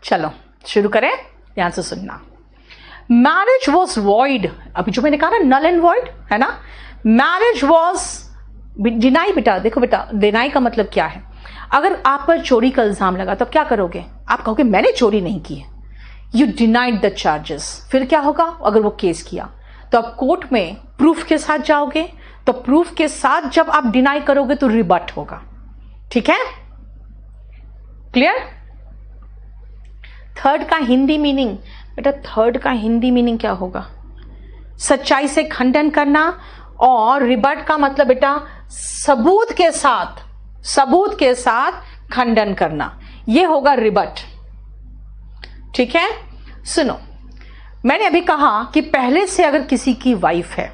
चलो शुरू करें, ध्यान से सुनना। मैरिज वॉज वॉइड, अभी जो मैंने कहा ना नल एंड वॉइड है ना, मैरिज वॉज डिनाई। बेटा देखो बेटा, डिनाई का मतलब क्या है? अगर आप पर चोरी का इल्जाम लगा तो क्या करोगे? आप कहोगे मैंने चोरी नहीं की है, यू डिनाइड द चार्जेस। फिर क्या होगा? अगर वो केस किया तो आप कोर्ट में प्रूफ के साथ जाओगे, तो प्रूफ के साथ जब आप डिनाई करोगे तो रिबट होगा। ठीक है, क्लियर? थर्ड का हिंदी मीनिंग, बेटा थर्ड का हिंदी मीनिंग क्या होगा? सच्चाई से खंडन करना, और रिबट का मतलब बेटा सबूत के साथ खंडन करना, यह होगा रिबट। ठीक है, सुनो, मैंने अभी कहा कि पहले से अगर किसी की वाइफ है,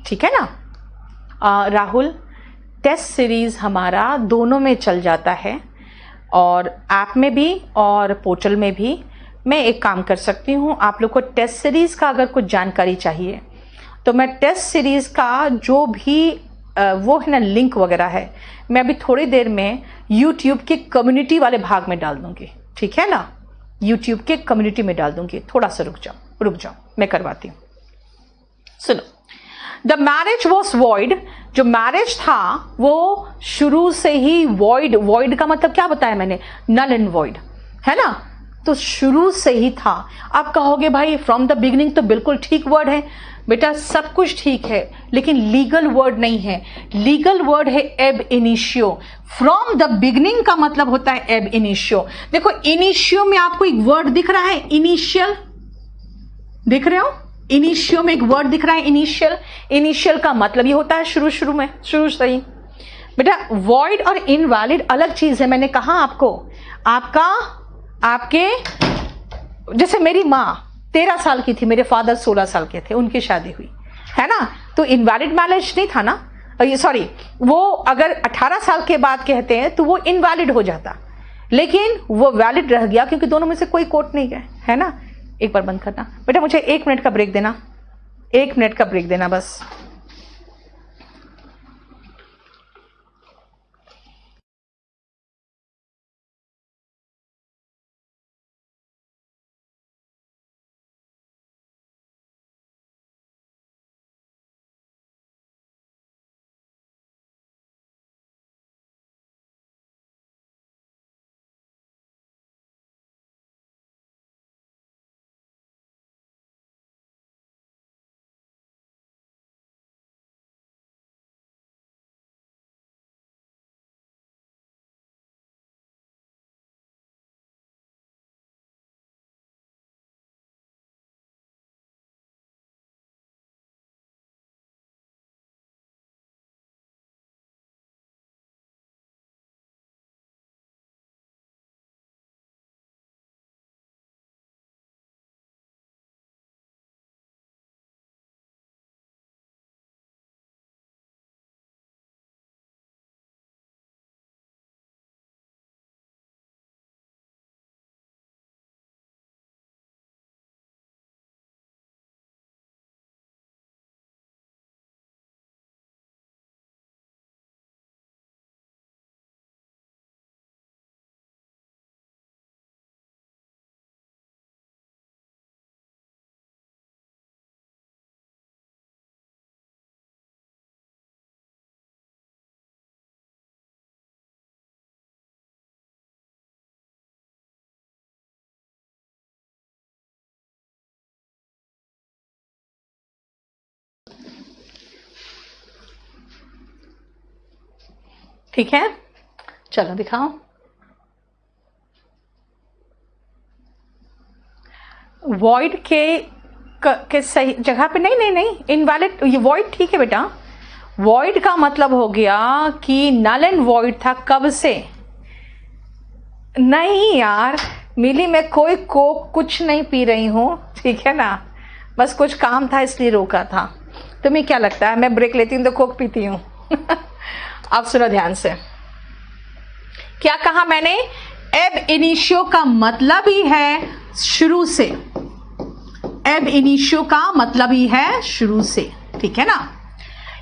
ठीक है ना राहुल, टेस्ट सीरीज हमारा दोनों में चल जाता है, और ऐप में भी और पोर्टल में भी। मैं एक काम कर सकती हूँ, आप लोग को टेस्ट सीरीज का अगर कुछ जानकारी चाहिए तो मैं टेस्ट सीरीज का जो भी वो है ना लिंक वगैरह है, मैं अभी थोड़ी देर में यूट्यूब के कम्युनिटी वाले भाग में डाल दूंगी। ठीक है ना, यूट्यूब के कम्युनिटी में डाल दूंगी। थोड़ा सा रुक जाओ, मैं करवाती हूँ। सुनो, द मैरिज वॉज वॉइड, जो मैरिज था वो शुरू से ही वॉइड। वॉइड का मतलब क्या बताया मैंने? नल एंड वॉइड, है ना, तो शुरू से ही था। आप कहोगे भाई फ्रॉम द बिगिनिंग, तो बिल्कुल ठीक वर्ड है बेटा, सब कुछ ठीक है, लेकिन लीगल वर्ड नहीं है। लीगल वर्ड है एब इनिशियो। फ्रॉम द बिगिनिंग का मतलब होता है एब इनिशियो। देखो इनिशियो में आपको एक वर्ड दिख रहा है, इनिशियल, दिख रहे हो? इनिशियो में एक वर्ड दिख रहा है, इनिशियल। इनिशियल का मतलब ये होता है शुरू से ही। बेटा वॉइड और इनवैलिड अलग चीज है। मैंने कहा आपको, आपके जैसे मेरी माँ 13 साल की थी, मेरे फादर 16 साल के थे, उनकी शादी हुई है ना, तो इनवैलिड मैरिज नहीं था ना, सॉरी, वो अगर 18 साल के बाद कहते हैं तो वो इनवैलिड हो जाता, लेकिन वो वैलिड रह गया क्योंकि दोनों में से कोई कोर्ट नहीं गए, है ना। एक बार बंद करना बेटा, मुझे 1 मिनट का ब्रेक देना, 1 मिनट का ब्रेक देना बस। ठीक है, चलो दिखाओ। वॉइड के सही जगह पे नहीं, इनवैलिड, ये वॉइड ठीक है बेटा। वॉइड का मतलब हो गया कि नल एंड वॉइड था कब से? नहीं यार मिली, मैं कोई कोक कुछ नहीं पी रही हूं, ठीक है ना, बस कुछ काम था इसलिए रोका था। तुम्हें क्या लगता है मैं ब्रेक लेती हूँ तो कोक पीती हूँ? अब सुनो ध्यान से, क्या कहा मैंने? एब इनिशियो का मतलब ही है शुरू से। एब इनिशियो का मतलब ही है शुरू से, ठीक है ना।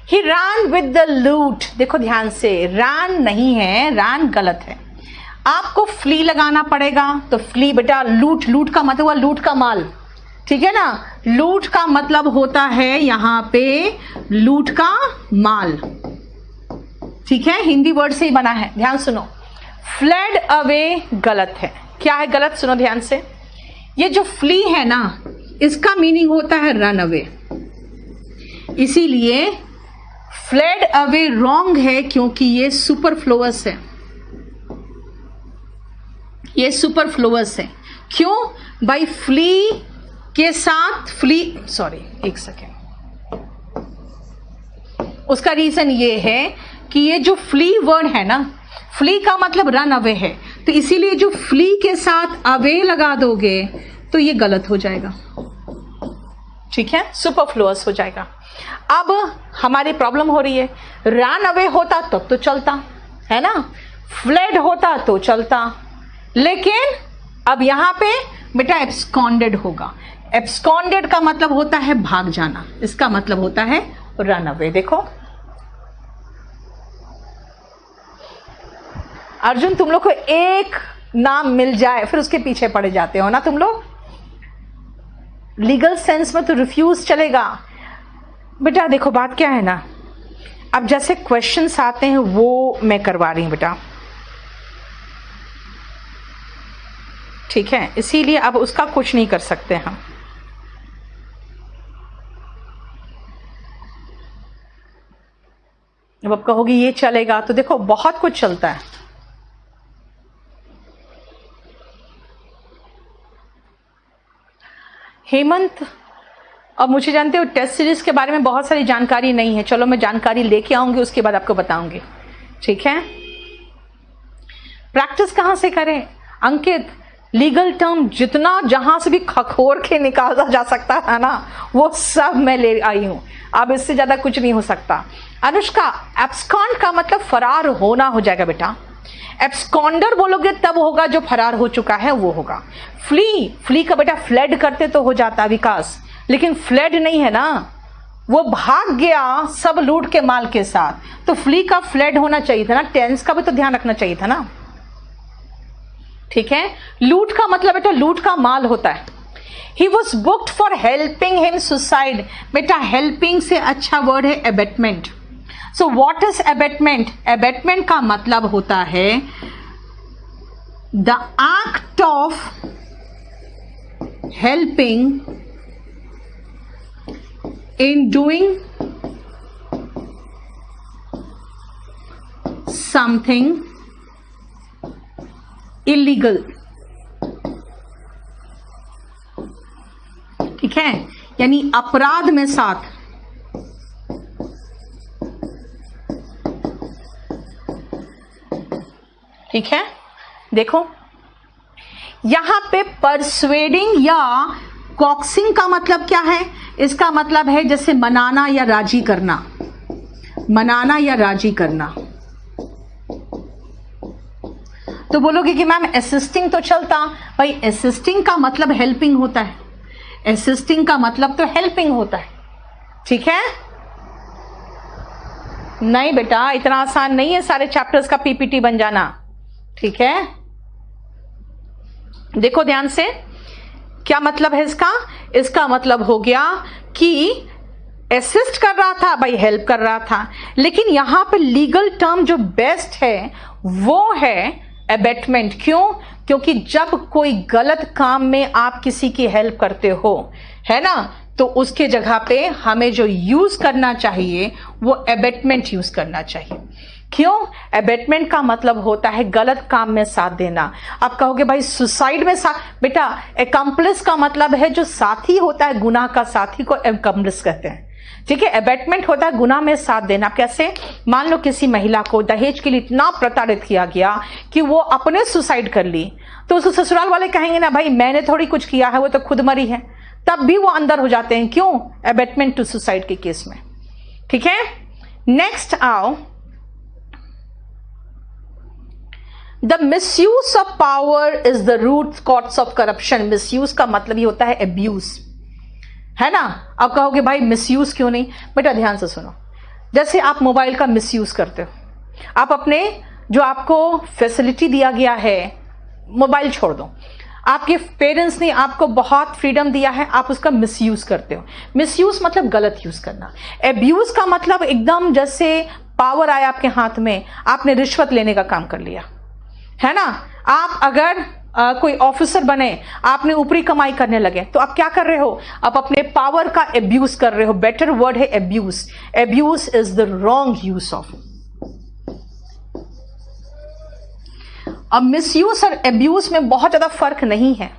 ही ran with the loot, देखो ध्यान से, ran नहीं है, ran गलत है। आपको फ्ली लगाना पड़ेगा। तो फ्ली बेटा लूट, लूट का मतलब हुआ लूट का माल, ठीक है ना। लूट का मतलब होता है यहां पे लूट का माल, ठीक है, हिंदी वर्ड से ही बना है। ध्यान सुनो, फ्लेड अवे गलत है। क्या है गलत, सुनो ध्यान से। ये जो फ्ली है ना, इसका मीनिंग होता है रन अवे, इसीलिए फ्लेड अवे रॉन्ग है, क्योंकि ये सुपरफ्लोअस है, ये सुपरफ्लोअस है। क्यों भाई, फ्ली के साथ फ्ली, सॉरी एक सेकेंड, उसका रीजन ये है कि ये जो फ्ली वर्ड है ना, फ्ली का मतलब रन अवे है, तो इसीलिए जो फ्ली के साथ अवे लगा दोगे तो ये गलत हो जाएगा, ठीक है, सुपरफ्लुअस हो जाएगा। अब हमारी प्रॉब्लम हो रही है, रन अवे होता तब तो चलता है ना, फ्लेड होता तो चलता, लेकिन अब यहां पे बेटा एब्सकॉन्डेड होगा। एब्सकॉन्डेड का मतलब होता है भाग जाना, इसका मतलब होता है रन अवे। देखो अर्जुन, तुम लोग को एक नाम मिल जाए फिर उसके पीछे पड़े जाते हो ना तुम लोग। लीगल सेंस में तो रिफ्यूज चलेगा बेटा। देखो बात क्या है ना, अब जैसे क्वेश्चंस आते हैं वो मैं करवा रही हूं बेटा, ठीक है, इसीलिए अब उसका कुछ नहीं कर सकते हम। अब आप कहोगे ये चलेगा, तो देखो बहुत कुछ चलता है। हेमंत, अब मुझे जानते हो टेस्ट सीरीज के बारे में बहुत सारी जानकारी नहीं है, चलो मैं जानकारी लेके आऊंगी, उसके बाद आपको बताऊंगी, ठीक है। प्रैक्टिस कहां से करें अंकित, लीगल टर्म जितना जहां से भी खखोर के निकाला जा सकता है ना, वो सब मैं ले आई हूं, अब इससे ज्यादा कुछ नहीं हो सकता। अनुष्का, एब्सकॉन्ड का मतलब फरार होना हो जाएगा बेटा। एब्सकॉन्डर बोलोगे तब होगा जो फरार हो चुका है वो होगा। फ्ली, फ्ली का बेटा फ्लेड करते तो हो जाता विकास, लेकिन फ्लेड नहीं है ना, वो भाग गया सब लूट के माल के साथ, तो फ्ली का फ्लेड होना चाहिए था ना, टेंस का भी तो ध्यान रखना चाहिए था ना, ठीक है। लूट का मतलब बेटा लूट का माल होता है। He was booked for helping him suicide, बेटा हेल्पिंग से अच्छा वर्ड है abetment. So what is abetment, abetment का मतलब होता है the act of helping in doing something illegal, ठीक है, यानी अपराध में साथ। ठीक है, देखो यहां पे परसुएडिंग या कॉक्सिंग का मतलब क्या है, इसका मतलब है जैसे मनाना या राजी करना, मनाना या राजी करना। तो बोलोगे कि मैम असिस्टिंग तो चलता, भाई असिस्टिंग का मतलब हेल्पिंग होता है, असिस्टिंग का मतलब तो हेल्पिंग होता है, ठीक है। नहीं बेटा इतना आसान नहीं है सारे चैप्टर्स का पीपीटी बन जाना, ठीक है। देखो ध्यान से, क्या मतलब है इसका, इसका मतलब हो गया कि असिस्ट कर रहा था, भाई हेल्प कर रहा था, लेकिन यहां पे लीगल टर्म जो बेस्ट है वो है अबेटमेंट। क्यों, क्योंकि जब कोई गलत काम में आप किसी की हेल्प करते हो, है ना, तो उसके जगह पे हमें जो यूज करना चाहिए वो अबेटमेंट यूज करना चाहिए। क्यों, अबेटमेंट का मतलब होता है गलत काम में साथ देना। आप कहोगे भाई सुसाइड में साथ, बेटा एकम्प्लिस का मतलब है जो साथी होता है, गुनाह का साथी को एकम्प्लिस कहते हैं, ठीक है। अबेटमेंट होता है गुनाह में साथ देना। कैसे, मान लो किसी महिला को दहेज के लिए इतना प्रताड़ित किया गया कि वो अपने सुसाइड कर ली, तो उसको ससुराल वाले कहेंगे ना भाई मैंने थोड़ी कुछ किया है, वो तो खुद मरी है, तब भी वो अंदर हो जाते हैं। क्यों, अबेटमेंट टू सुसाइड के केस में, ठीक है। नेक्स्ट आओ, the misuse of power is the root cause of corruption. Misuse का मतलब ही होता है अब्यूज, है ना। अब कहोगे भाई मिसयूज क्यों नहीं, बेटा ध्यान से सुनो। जैसे आप मोबाइल का मिसयूज करते हो, आप अपने जो आपको फैसिलिटी दिया गया है, मोबाइल छोड़ दो, आपके पेरेंट्स ने आपको बहुत फ्रीडम दिया है, आप उसका मिसयूज करते हो। मिसयूज मतलब गलत यूज करना। एब्यूज का मतलब एकदम जैसे पावर आया आपके हाथ में, आपने रिश्वत लेने का काम कर लिया, है ना। आप अगर कोई ऑफिसर बने, आपने ऊपरी कमाई करने लगे, तो आप क्या कर रहे हो, आप अपने पावर का एब्यूज कर रहे हो। बेटर वर्ड है abuse. Abuse is the wrong use of. अब मिसयूज और एब्यूज में बहुत ज्यादा फर्क नहीं है,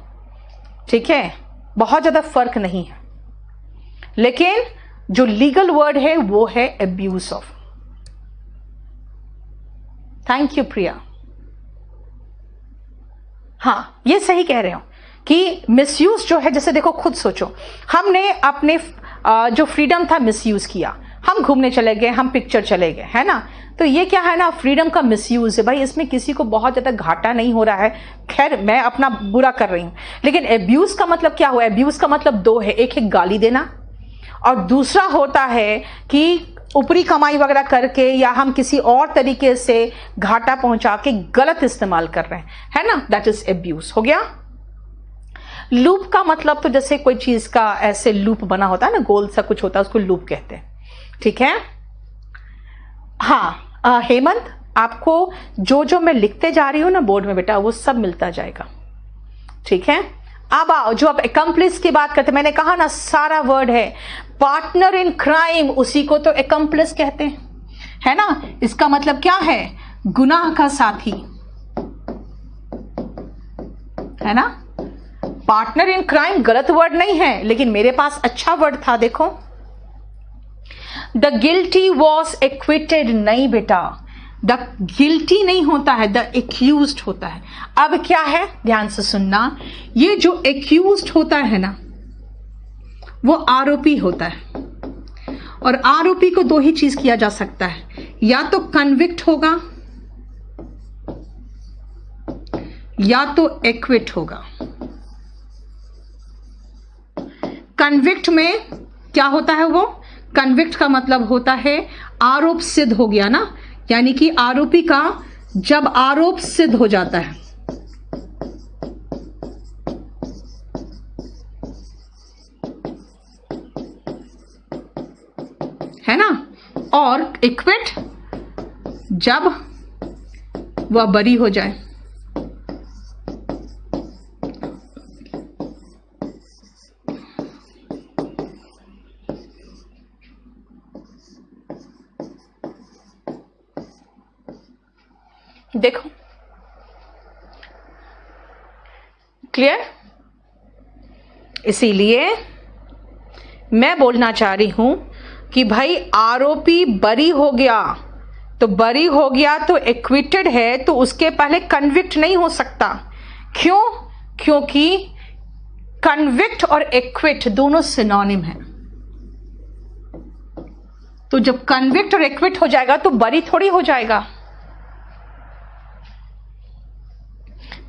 ठीक है, बहुत ज्यादा फर्क नहीं है, लेकिन जो लीगल वर्ड है वो है एब्यूज ऑफ। थैंक यू प्रिया। हाँ, ये सही कह रहे हो कि मिसयूज जो है, जैसे देखो खुद सोचो, हमने अपने जो फ्रीडम था मिसयूज किया, हम घूमने चले गए, हम पिक्चर चले गए, है ना। तो ये क्या है ना, फ्रीडम का मिसयूज है भाई। इसमें किसी को बहुत ज्यादा घाटा नहीं हो रहा है, खैर मैं अपना बुरा कर रही हूं। लेकिन एब्यूज का मतलब क्या हुआ, एब्यूज का मतलब दो है, एक है गाली देना और दूसरा होता है कि ऊपरी कमाई वगैरह करके या हम किसी और तरीके से घाटा पहुंचा के गलत इस्तेमाल कर रहे हैं, है ना, दैट इज एब्यूज हो गया। लूप का मतलब तो जैसे कोई चीज का ऐसे लूप बना होता है ना, गोल सा कुछ होता है, उसको लूप कहते हैं, ठीक है। हाँ हेमंत, आपको जो जो मैं लिखते जा रही हूं ना बोर्ड में बेटा, वो सब मिलता जाएगा, ठीक है। अब आओ, जो आप एकम्प्लिस की बात करते, मैंने कहा ना सारा वर्ड है। पार्टनर इन क्राइम, उसी को तो एकम्प्लिस कहते हैं, है ना। इसका मतलब क्या है, गुनाह का साथी, है ना। पार्टनर इन क्राइम गलत वर्ड नहीं है, लेकिन मेरे पास अच्छा वर्ड था, देखो। द गिल्टी वॉज एक्विटेड, नहीं बेटा, द गिल्टी नहीं होता है, द एक्यूज्ड होता है। अब क्या है, ध्यान से सुनना, ये जो एक्यूज्ड होता है ना, वो आरोपी होता है। और आरोपी को दो ही चीज किया जा सकता है, या तो कन्विक्ट होगा या तो एक्विट होगा। कन्विक्ट में क्या होता है, वो कन्विक्ट का मतलब होता है आरोप सिद्ध हो गया ना, यानी कि आरोपी का जब आरोप सिद्ध हो जाता है ना। और एक्विट जब वह बरी हो जाए। देखो क्लियर, इसीलिए मैं बोलना चाह रही हूं कि भाई आरोपी बरी हो गया, तो बरी हो गया तो एक्विटेड है, तो उसके पहले कन्विक्ट नहीं हो सकता। क्यों, क्योंकि कन्विक्ट और एक्विट दोनों सिनोनिम है। तो जब कन्विक्ट और एक्विट हो जाएगा तो बरी थोड़ी हो जाएगा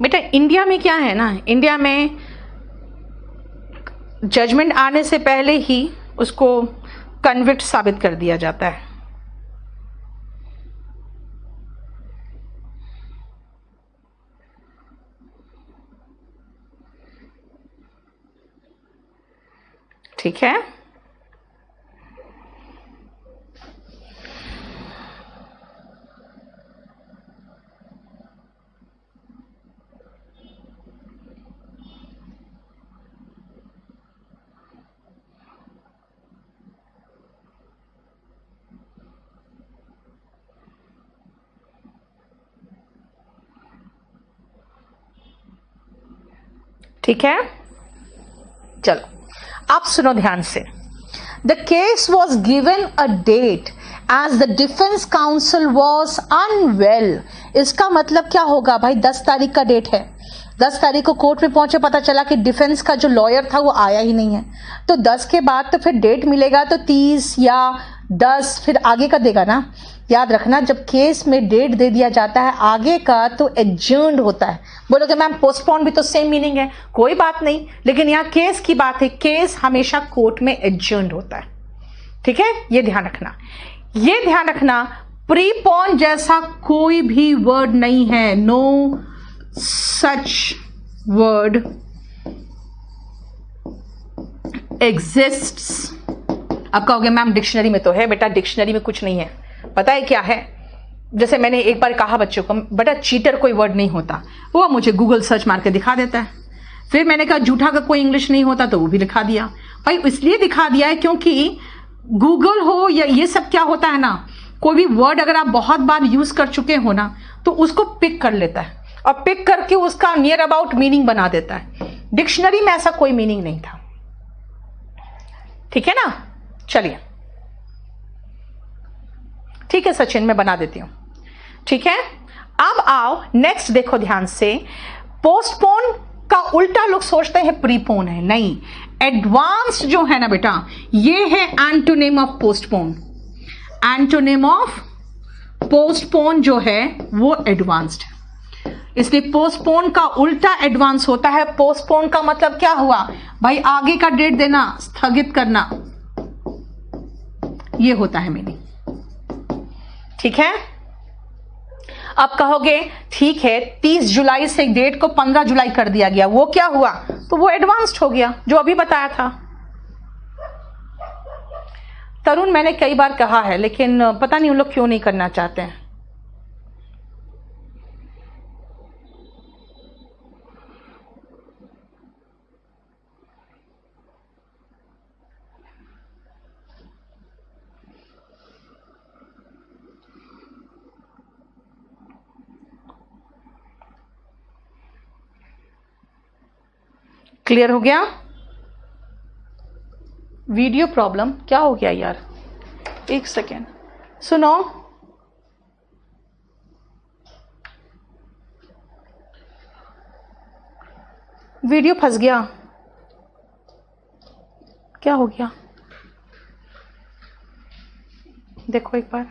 बेटा। इंडिया में क्या है ना, इंडिया में जजमेंट आने से पहले ही उसको कन्विक्ट साबित कर दिया जाता है। ठीक है, ठीक है। चलो आप सुनो ध्यान से। The case was given a date as the defence counsel was unwell. इसका मतलब क्या होगा भाई, 10 तारीख का डेट है, 10 तारीख को कोर्ट में पहुंचे, पता चला कि डिफेंस का जो लॉयर था वो आया ही नहीं है। तो 10 के बाद तो फिर डेट मिलेगा तो 30 या 10 फिर आगे का देगा ना। याद रखना, जब केस में डेट दे दिया जाता है आगे का तो एडजर्न्ड होता है। बोलोगे मैम पोस्टपोन भी तो सेम मीनिंग है, कोई बात नहीं, लेकिन यहाँ केस की बात है, केस हमेशा कोर्ट में एडजर्न्ड होता है, ठीक है। ये ध्यान रखना, ये ध्यान रखना। प्रीपोन जैसा कोई भी वर्ड नहीं है, नो सच वर्ड एग्जिस्ट्स। आप कहोगे मैम डिक्शनरी में तो है। बेटा डिक्शनरी में कुछ नहीं है, पता है क्या है? जैसे मैंने एक बार कहा बच्चों को, बेटा चीटर कोई वर्ड नहीं होता, वो मुझे गूगल सर्च मार के दिखा देता है। फिर मैंने कहा झूठा का कोई इंग्लिश नहीं होता, तो वो भी दिखा दिया। भाई इसलिए दिखा दिया है क्योंकि गूगल हो या ये सब क्या होता है ना, कोई भी वर्ड अगर आप बहुत बार यूज कर चुके हो ना, तो उसको पिक कर लेता है और पिक करके उसका नियर अबाउट मीनिंग बना देता है। डिक्शनरी में ऐसा कोई मीनिंग नहीं था, ठीक है ना? चलिए ठीक है सचिन, मैं बना देती हूं, ठीक है। अब आओ नेक्स्ट, देखो ध्यान से। पोस्टपोन का उल्टा लोग सोचते हैं प्रीपोन है, नहीं। एडवांस्ड जो है ना बेटा, ये है antonym of postpone. Antonym of postpone जो है वो एडवांस्ड है, इसलिए पोस्टपोन का उल्टा एडवांस होता है। पोस्टपोन का मतलब क्या हुआ भाई? आगे का डेट देना, स्थगित करना, ये होता है मीनिंग, ठीक है। अब कहोगे ठीक है 30 जुलाई से डेट को 15 जुलाई कर दिया गया, वो क्या हुआ? तो वो एडवांस्ड हो गया, जो अभी बताया था। तरुण मैंने कई बार कहा है, लेकिन पता नहीं उन लोग क्यों नहीं करना चाहते हैं। क्लियर हो गया? वीडियो प्रॉब्लम क्या हो गया यार? एक सेकेंड सुनो। वीडियो फंस गया, क्या हो गया? देखो एक बार।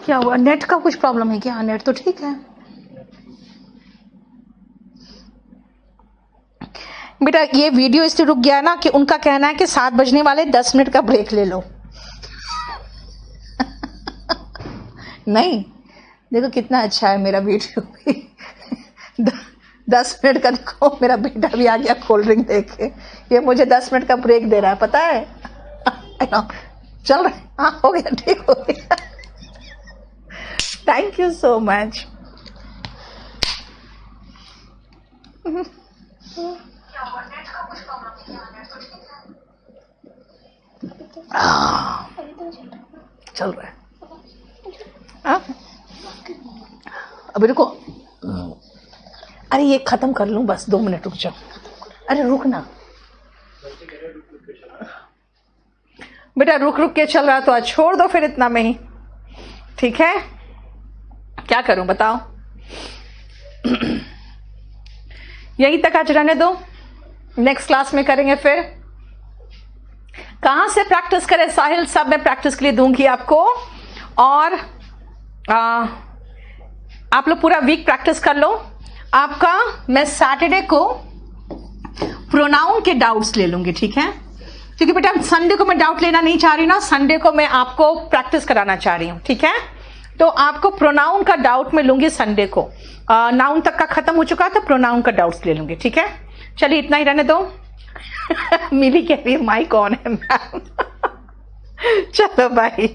क्या हुआ? नेट का कुछ प्रॉब्लम है क्या? नेट तो ठीक है बेटा। ये वीडियो इसलिए रुक गया ना कि उनका कहना है कि 7 बजने वाले, 10 मिनट का ब्रेक ले लो। नहीं, देखो कितना अच्छा है मेरा वीडियो भी। 10 मिनट का, देखो मेरा बेटा भी आ गया कोल्ड ड्रिंक देख के, ये मुझे 10 मिनट का ब्रेक दे रहा है, पता है। चल रहा है, हाँ हो गया, ठीक हो गया। Thank you so much. चल रहा है, अभी रुको। अरे ये खत्म कर लूं बस, 2 मिनट रुक जाओ। अरे रुक ना बेटा, रुक रुक के चल रहा तो आज छोड़ दो फिर इतना में ही, ठीक है। क्या करूं बताओ? यहीं तक आज रहने दो, नेक्स्ट क्लास में करेंगे। फिर कहां से प्रैक्टिस करें साहिल? सब मैं प्रैक्टिस के लिए दूंगी आपको, और आप लोग पूरा वीक प्रैक्टिस कर लो। आपका मैं सैटरडे को प्रोनाउन के डाउट्स ले लूंगी, ठीक है, क्योंकि बेटा संडे को मैं डाउट लेना नहीं चाह रही ना, संडे को मैं आपको प्रैक्टिस कराना चाह रही हूं, ठीक है। तो आपको प्रोनाउन का डाउट में लूंगी संडे को। नाउन तक का खत्म हो चुका है तो प्रोनाउन का डाउट्स ले लूंगी, ठीक है। चलिए इतना ही रहने दो। मिली कह रही है माइक ऑन है मैम। चलो बाय।